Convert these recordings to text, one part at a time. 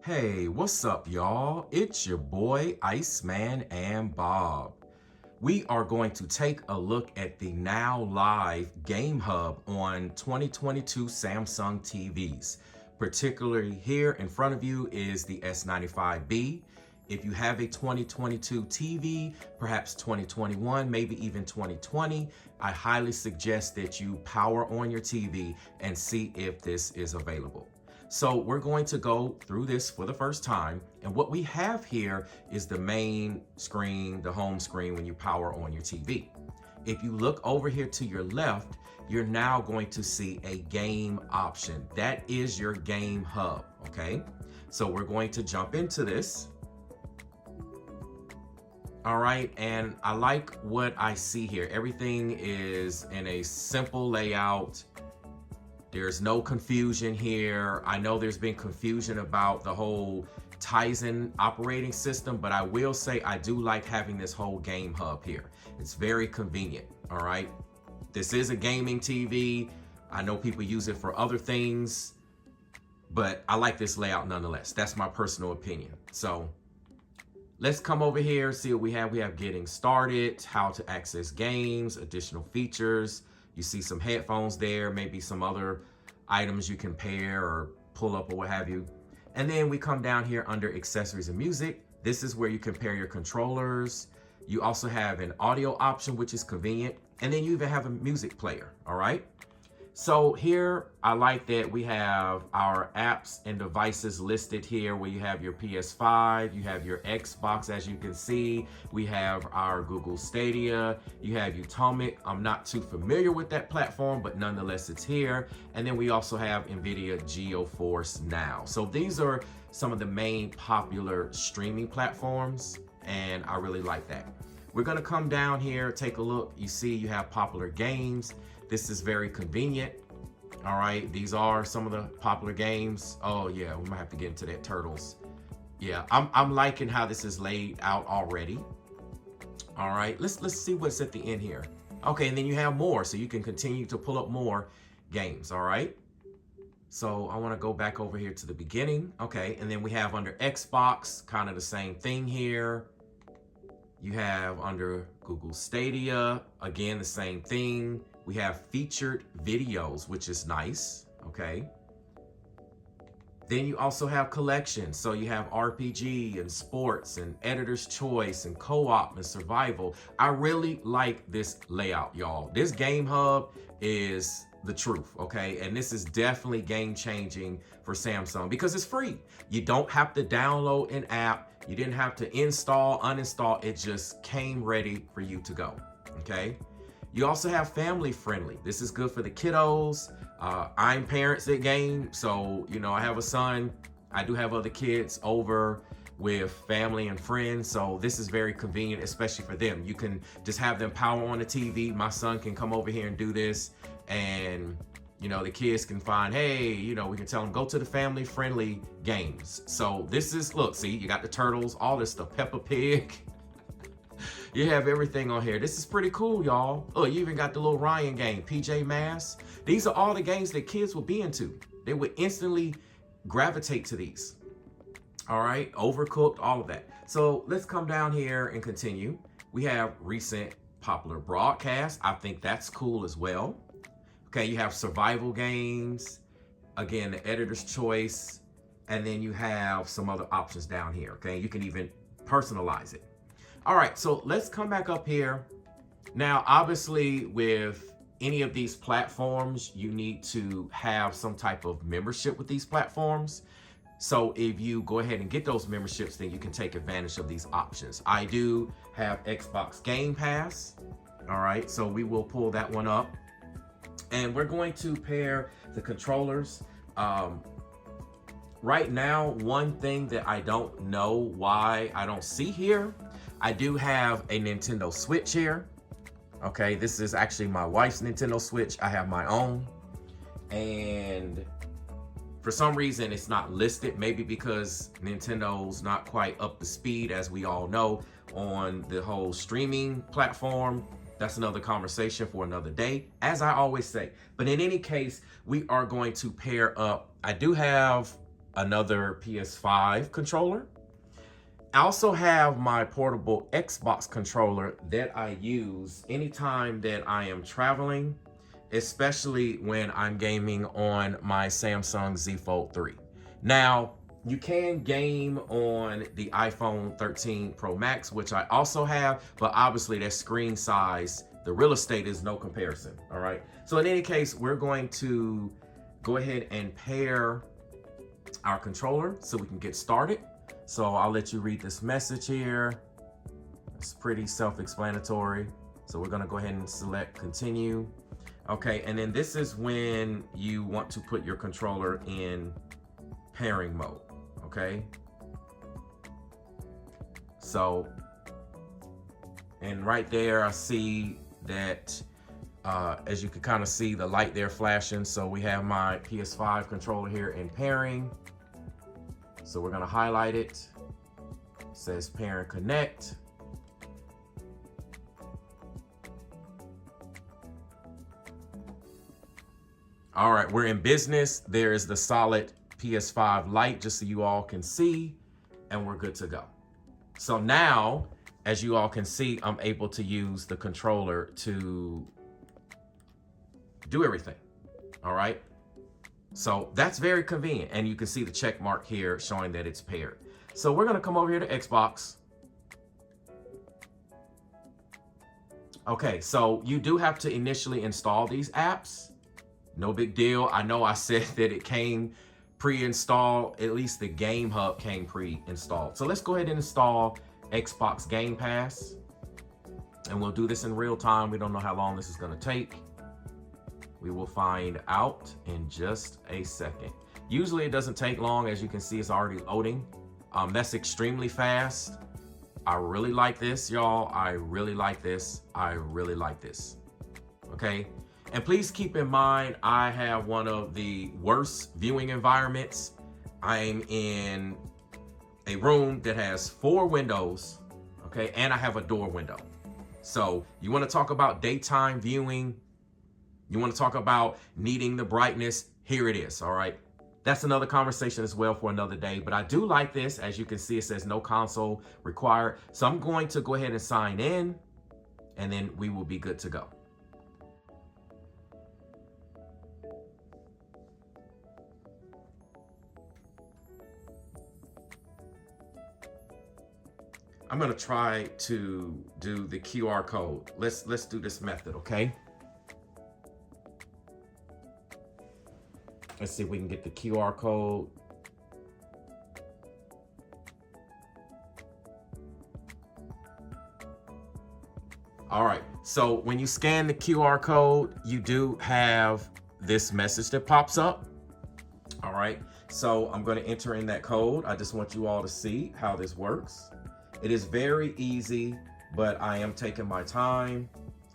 Hey, what's up, y'all? It's your boy, Iceman and Bob. We are going to take a look at the now live Game Hub on 2022 Samsung TVs. Particularly here in front of you is the S95B. If you have a 2022 TV, perhaps 2021, maybe even 2020, I highly suggest that you power on your TV and see if this is available. So we're going to go through this for the first time. And what we have here is the main screen, the home screen when you power on your TV. If you look over here to your left, you're now going to see a game option. That is your Game Hub, okay? So we're going to jump into this. All right, and I like what I see here. Everything is in a simple layout. There's no confusion here. I know there's been confusion about the whole Tizen operating system, but I will say I do like having this whole Game Hub here. It's very convenient, all right? This is a gaming TV. I know people use it for other things, but I like this layout nonetheless. That's my personal opinion. So let's come over here, see what we have. We have getting started, how to access games, additional features. You see some headphones there, maybe some other items you can pair or pull up or what have you. And then we come down here under accessories and music. This is where you can pair your controllers. You also have an audio option, which is convenient. And then you even have a music player, all right? So here, I like that we have our apps and devices listed here where you have your PS5, you have your Xbox, as you can see. We have our Google Stadia, you have Utomic. I'm not too familiar with that platform, but nonetheless, it's here. And then we also have NVIDIA GeForce Now. So these are some of the main popular streaming platforms, and I really like that. We're gonna come down here, take a look. You see you have popular games. This is very convenient. All right, these are some of the popular games. Oh yeah, we might have to get into that Turtles. Yeah, I'm liking how this is laid out already. All right, let's see what's at the end here. Okay, and then you have more, so you can continue to pull up more games. All right. So I want to go back over here to the beginning. Okay, and then we have under Xbox, kind of the same thing here. You have under Google Stadia, again, the same thing. We have featured videos, which is nice, okay? Then you also have collections. So you have RPG and sports and editor's choice and co-op and survival. I really like this layout, y'all. This Game Hub is the truth, okay? And this is definitely game changing for Samsung because it's free. You don't have to download an app. You didn't have to install, uninstall. It just came ready for you to go, okay? You also have family friendly. This is good for the kiddos. I'm parents that game, so you know I have a son. I do have other kids over with family and friends, so this is very convenient, especially for them. You can just have them power on the TV. My son can come over here and do this, and you know the kids can find, hey, you know, we can tell them go to the family friendly games. So this is, look, see, you got the Turtles, all this stuff, Peppa Pig. You have everything on here. This is pretty cool, y'all. Oh, you even got the little Ryan game, PJ Masks. These are all the games that kids would be into. They would instantly gravitate to these. All right, Overcooked, all of that. So let's come down here and continue. We have recent popular broadcasts. I think that's cool as well. Okay, you have survival games. Again, the editor's choice. And then you have some other options down here, okay? You can even personalize it. All right, so let's come back up here. Now, obviously, with any of these platforms, you need to have some type of membership with these platforms. So if you go ahead and get those memberships, then you can take advantage of these options. I do have Xbox Game Pass. All right, so we will pull that one up. And we're going to pair the controllers. Right now, one thing that I don't know why I don't see here, I do have a Nintendo Switch here. Okay, this is actually my wife's Nintendo Switch. I have my own. And for some reason, it's not listed. Maybe because Nintendo's not quite up to speed, as we all know, on the whole streaming platform. That's another conversation for another day, as I always say. But in any case, we are going to pair up. I do have another PS5 controller. I also have my portable Xbox controller that I use anytime that I am traveling, especially when I'm gaming on my Samsung Z Fold 3. Now, you can game on the iPhone 13 Pro Max, which I also have, but obviously that screen size, the real estate is no comparison, all right? So in any case, we're going to go ahead and pair our controller so we can get started. So I'll let you read this message here. It's pretty self-explanatory. So we're gonna go ahead and select continue. Okay, and then this is when you want to put your controller in pairing mode, okay? So, and right there I see that, as you can kind of see the light there flashing. So we have my PS5 controller here in pairing. So we're gonna highlight it. It says pair and connect. All right, we're in business. There is the solid PS5 light, just so you all can see, and we're good to go. So now, as you all can see, I'm able to use the controller to do everything, all right? So that's very convenient, and you can see the check mark here showing that it's paired. So we're gonna come over here to Xbox. Okay, so you do have to initially install these apps. No big deal. I know I said that it came pre-installed, at least the Game Hub came pre-installed. So let's go ahead and install Xbox Game Pass, and we'll do this in real time. We don't know how long this is gonna take. We will find out in just a second. Usually it doesn't take long. As you can see, it's already loading. That's extremely fast. I really like this, y'all. I really like this. I really like this. Okay. And please keep in mind, I have one of the worst viewing environments. I'm in a room that has 4 windows, okay? And I have a door window. So you wanna talk about daytime viewing, you wanna talk about needing the brightness, here it is, all right? That's another conversation as well for another day, but I do like this. As you can see, it says no console required. So I'm going to go ahead and sign in, and then we will be good to go. I'm gonna try to do the QR code. Let's do this method, okay? Let's see if we can get the QR code. All right, so when you scan the QR code, you do have this message that pops up. All right, so I'm gonna enter in that code. I just want you all to see how this works. It is very easy, but I am taking my time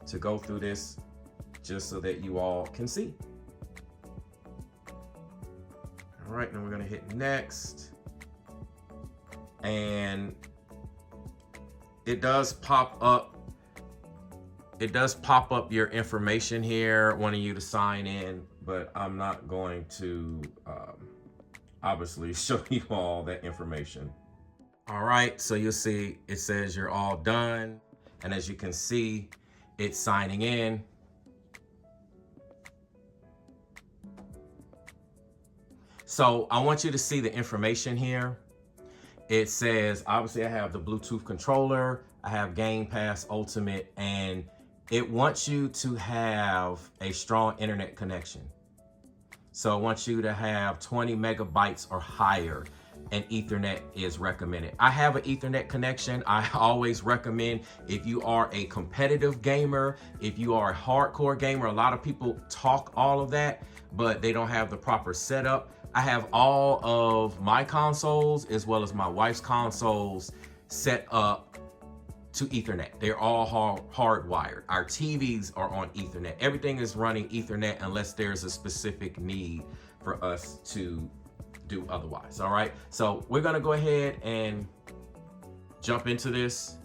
to go through this just so that you all can see. All right, then we're gonna hit next. And it does pop up. It does pop up your information here, wanting you to sign in, but I'm not going to obviously show you all that information. All right, so you'll see it says you're all done. And as you can see, it's signing in. So I want you to see the information here. It says, obviously I have the Bluetooth controller, I have Game Pass Ultimate, and it wants you to have a strong internet connection. So it wants you to have 20 megabytes or higher, and Ethernet is recommended. I have an Ethernet connection. I always recommend, if you are a competitive gamer, if you are a hardcore gamer, a lot of people talk all of that, but they don't have the proper setup. I have all of my consoles as well as my wife's consoles set up to Ethernet. They're all hardwired. Our TVs are on Ethernet. Everything is running Ethernet unless there's a specific need for us to do otherwise. All right, so we're gonna go ahead and jump into this.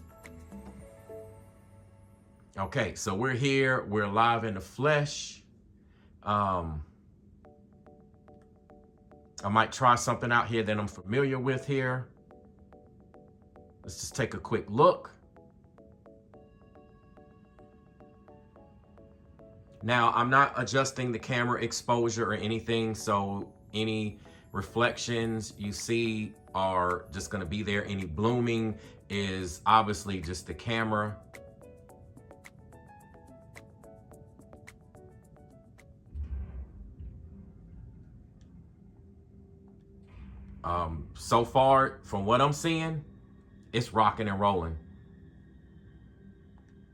Okay, so we're here. We're live in the flesh. I might try something out here that I'm familiar with here. Let's just take a quick look. Now, I'm not adjusting the camera exposure or anything, so any reflections you see are just going to be there. Any blooming is obviously just the camera. So far, from what I'm seeing, it's rocking and rolling.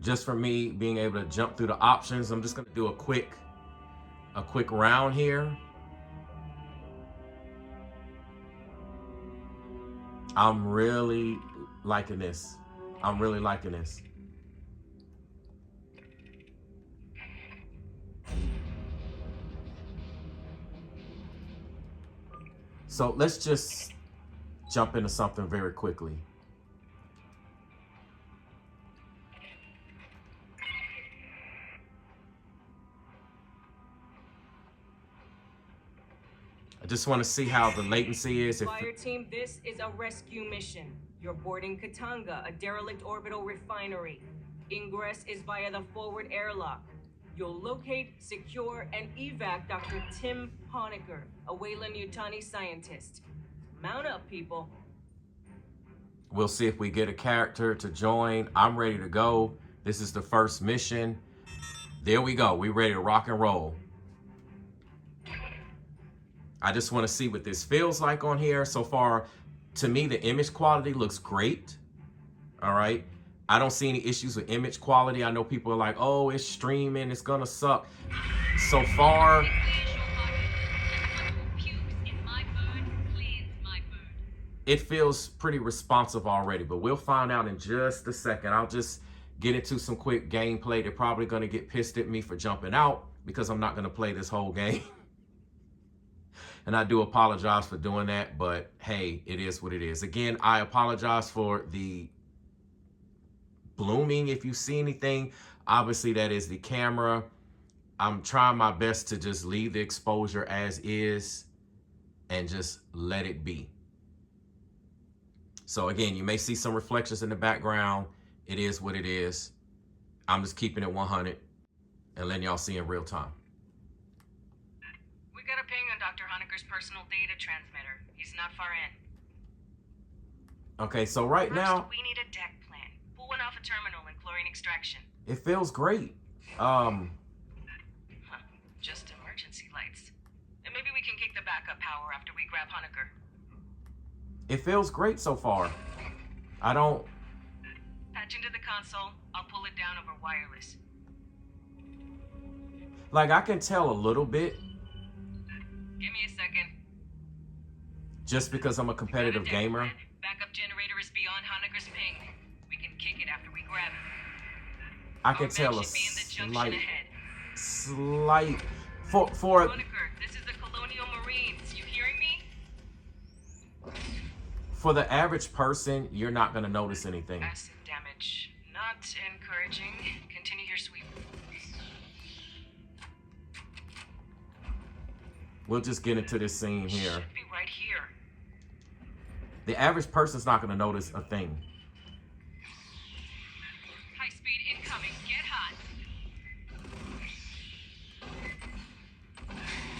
Just for me being able to jump through the options, I'm just going to do a quick round here. I'm really liking this. I'm really liking this. So let's just jump into something very quickly. I just want to see how the latency is. Fire team, this is a rescue mission. You're boarding Katanga, a derelict orbital refinery. Ingress is via the forward airlock. You'll locate, secure, and evac Dr. Tim Honecker, a Weyland-Yutani scientist. Mount up, people. We'll see if we get a character to join. I'm ready to go. This is the first mission. There we go. We're ready to rock and roll. I just want to see what this feels like on here. So far, to me, the image quality looks great. All right. I don't see any issues with image quality. I know people are like, oh, it's streaming, it's gonna suck. So far, it feels pretty responsive already, but we'll find out in just a second. I'll just get into some quick gameplay. They're probably gonna get pissed at me for jumping out because I'm not gonna play this whole game. And I do apologize for doing that, but hey, it is what it is. Again, I apologize for the blooming. If you see anything, obviously that is the camera. I'm trying my best to just leave the exposure as is and just let it be. So again, you may see some reflections in the background. It is what it is. I'm just keeping it 100 and letting y'all see in real time. We got a ping on Dr. Honecker's personal data transmitter. He's not far in. Okay, so right now, we need a deck plan. Pull one off a terminal and chlorine extraction. it feels great. Just emergency lights. And maybe we can kick the backup power after we grab Honecker. It feels great so far. I don't... Patch into the console. I'll pull it down over wireless. Like, I can tell a little bit. Give me a second. Just because I'm a competitive gamer. Backup generator is beyond Honecker's ping. We can kick it after we grab it. I can tell a slight for Honecker, this is the Colonial Marines. You hearing me? For the average person, you're not going to notice anything. Acid damage. Not encouraging. Continue your sweep. We'll just get into this scene here. Should be right here. The average person's not going to notice a thing. High speed incoming. Get hot.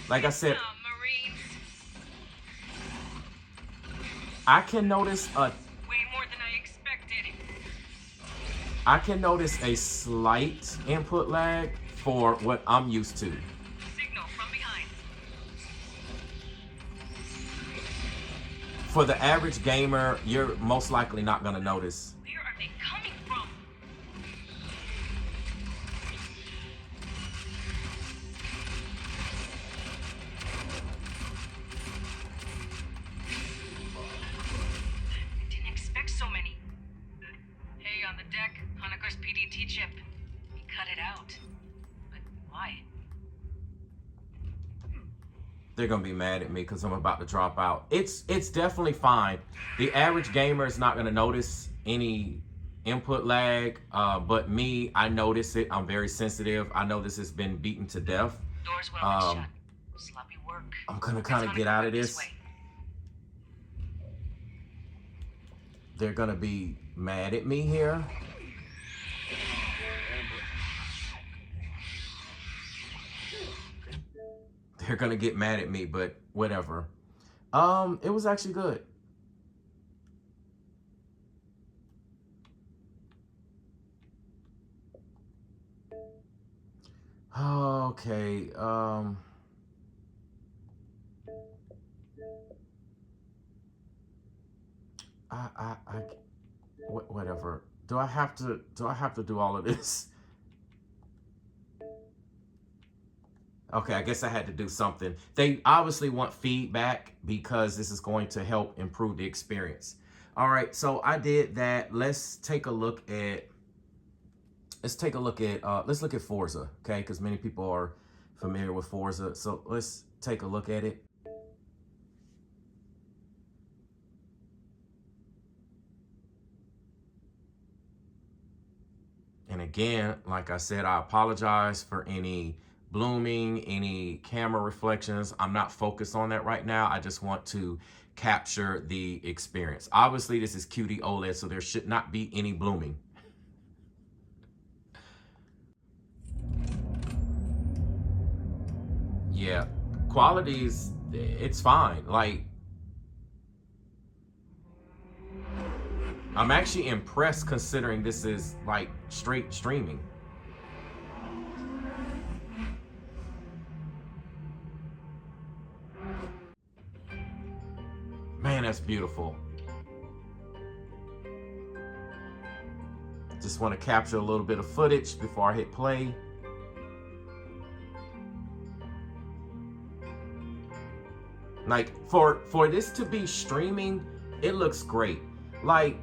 Like I said, Marines. I can notice a... Way more than I expected. I can notice a slight input lag for what I'm used to. Signal from behind. For the average gamer, you're most likely not going to notice. Where are they coming from? I didn't expect so many. Hey, on the deck, Honecker's PDT chip. We cut it out. But why? They're gonna be mad at me because I'm about to drop out. It's definitely fine. The average gamer is not gonna notice any input lag, but I notice it. I'm very sensitive. I know this has been beaten to death. Doors welded shut. Sloppy work. I'm gonna kind of get out of this. They're gonna be mad at me here. They're gonna get mad at me, but whatever. It was actually good. Okay. Whatever. Do I have to do all of this? Okay, I guess I had to do something. They obviously want feedback because this is going to help improve the experience. All right, so I did that. Let's take a look at let's look at Forza, okay? Because many people are familiar with Forza. So let's take a look at it. And again, like I said, I apologize for any blooming, any camera reflections. I'm not focused on that right now. I just want to capture the experience. Obviously, this is QD-OLED, so there should not be any blooming. Yeah, quality's, it's fine. Like, I'm actually impressed considering this is like straight streaming. Man, that's beautiful. Just want to capture a little bit of footage before I hit play. Like, for this to be streaming, it looks great. Like,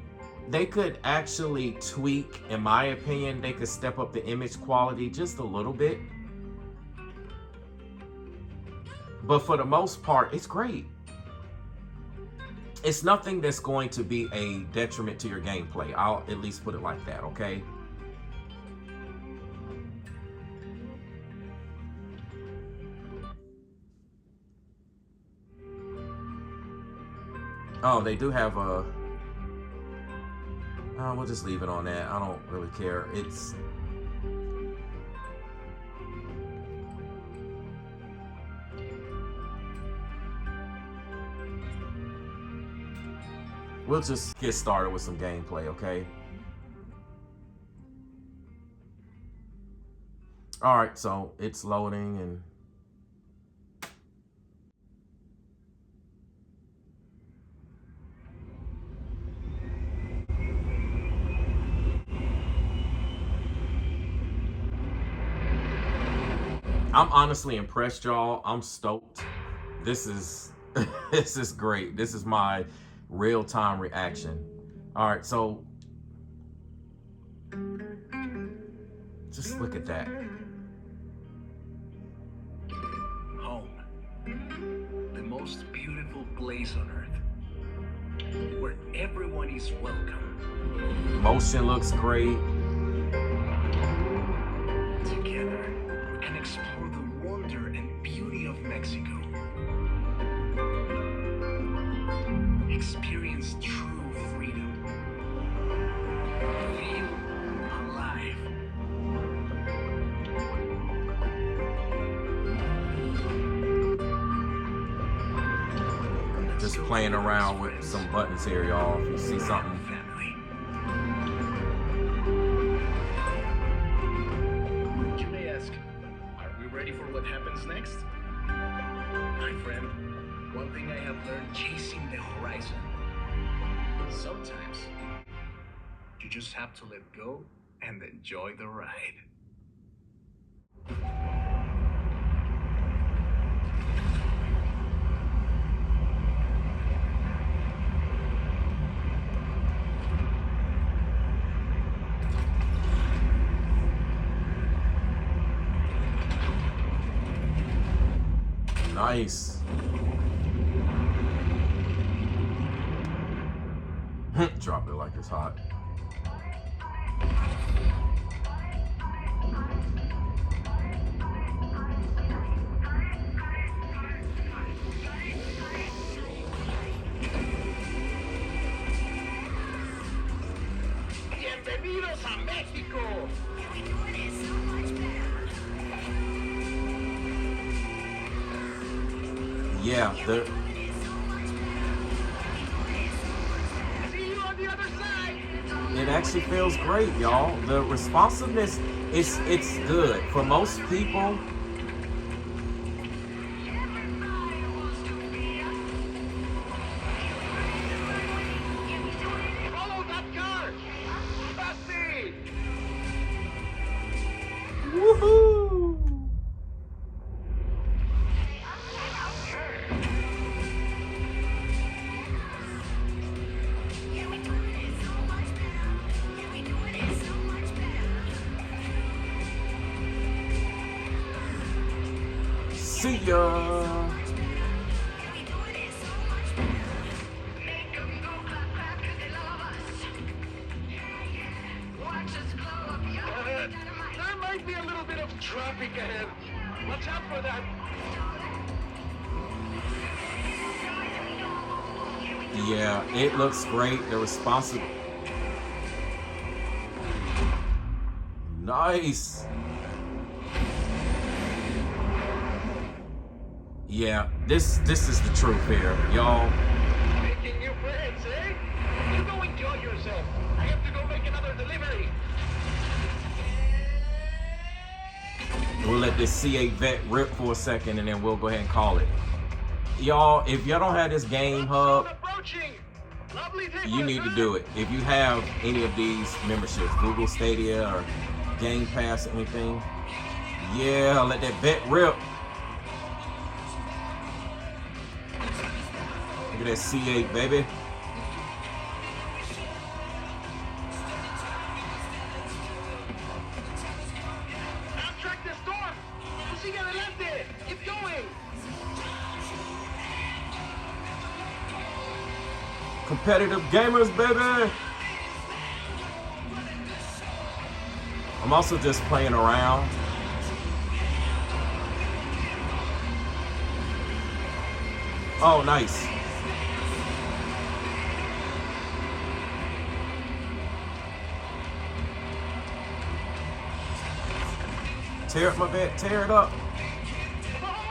they could actually tweak, in my opinion, they could step up the image quality just a little bit. But for the most part, it's great. It's nothing that's going to be a detriment to your gameplay. I'll at least put it like that, okay? Oh, they do have a... we'll just leave it on that. I don't really care. It's... We'll just get started with some gameplay, okay? All right, so it's loading and... I'm honestly impressed, y'all. I'm stoked. This is this is great. This is my real-time reaction. All right, so just look at that. Home, the most beautiful place on earth, where everyone is welcome. Motion looks great. Together, we can explore the wonder and beauty of Mexico. Experience true freedom. Feel alive. Just playing around with some buttons here, y'all. If you see something. You may ask, are we ready for what happens next? My friend, one thing I have learned chasing the horizon. Sometimes, you just have to let go and enjoy the ride. Nice. Drop it like it's hot. a Mexico! Yeah, See you on the other side! it actually feels great, y'all. The responsiveness, it's good. For most people, Follow that car! Busty! woohoo! See ya! There might be a little bit of traffic ahead. Watch out for that. Yeah, it looks great. The responsive. Nice. Yeah, this is the truth here, y'all. Making new friends, eh? You go enjoy yourself. I have to go make another delivery. We'll let this C8 vet rip for a second and then we'll go ahead and call it. Y'all, if y'all don't have this game hub, Approaching. Lovely day you for need a to drive. do it. If you have any of these memberships, Google Stadia or Game Pass or anything, yeah, let that vet rip. Look at that C8, baby. Abstract the storm. Sigue adelante. Keep going. Competitive gamers, baby. I'm also just playing around. Oh, nice. Tear up my bed, tear it up.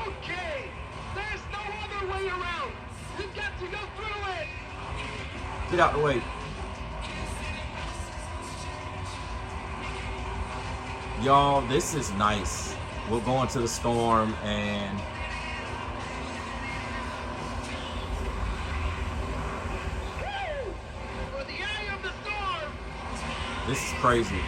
Okay. There's no other way around. We've got to go through it. Get out the way. Y'all, this is nice. We'll go into the storm and Woo! For the eye of the storm. this is crazy.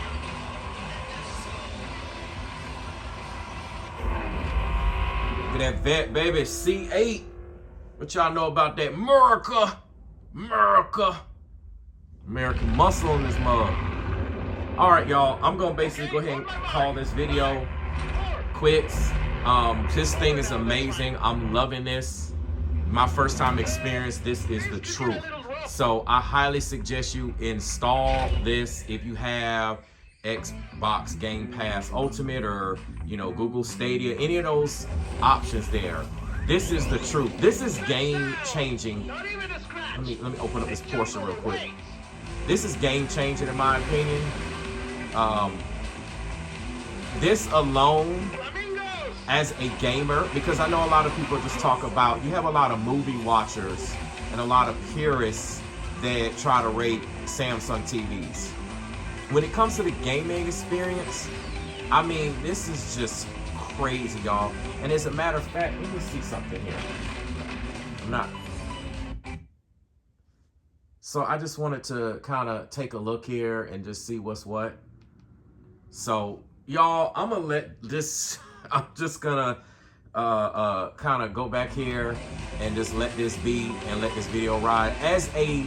Look at that vet, baby. C8. What y'all know about that? America. American muscle in this mug. All right, y'all. I'm going to basically go ahead and call this video quits. This thing is amazing. I'm loving this. My first time experience, this is the truth. So I highly suggest you install this if you have Xbox Game Pass Ultimate or Google Stadia, any of those options there. This is the truth. This is game changing. Not even a scratch. Let me open up this portion real quick. This is game changing in my opinion. This alone, Flamingos. as a gamer, because I know a lot of people just talk about, you have a lot of movie watchers and a lot of purists that try to rate Samsung TVs. When it comes to the gaming experience, I mean, this is just crazy, y'all. And as a matter of fact, let me see something here. So I just wanted to kind of take a look here and just see what's what. So y'all, I'm gonna let this, I'm just gonna kind of go back here and just let this be and let this video ride. As a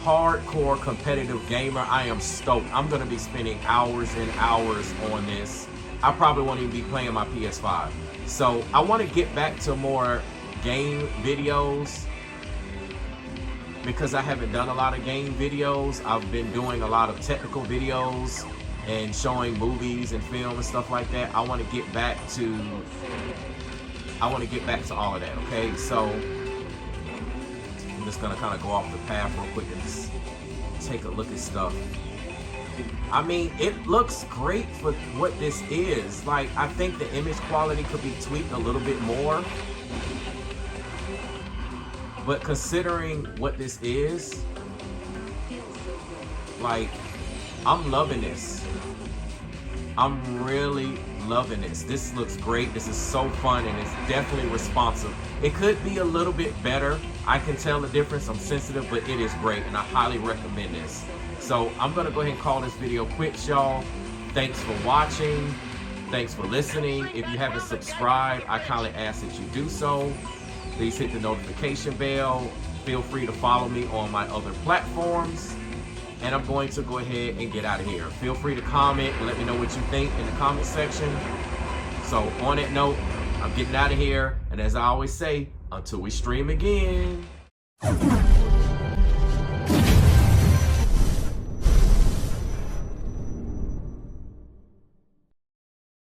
hardcore competitive gamer, I am stoked. I'm gonna be spending hours and hours on this. I probably won't even be playing my PS5. So I want to get back to more game videos because I haven't done a lot of game videos. I've been doing a lot of technical videos and showing movies and film and stuff like that. I want to get back to all of that, okay? So I'm just gonna kind of go off the path real quick and just take a look at stuff. I mean, it looks great for what this is. Like, I think the image quality could be tweaked a little bit more. But considering what this is, like, I'm loving this. I'm really loving this. This looks great. This is so fun, and it's definitely responsive. It could be a little bit better. I can tell the difference. I'm sensitive, but it is great, and I highly recommend this. So I'm gonna go ahead and call this video quits, y'all. Thanks for watching. Thanks for listening. If you haven't subscribed, I kindly ask that you do so. Please hit the notification bell. Feel free to follow me on my other platforms. And I'm going to go ahead and get out of here. Feel free to comment and let me know what you think in the comment section. So on that note, I'm getting out of here. And as I always say, until we stream again.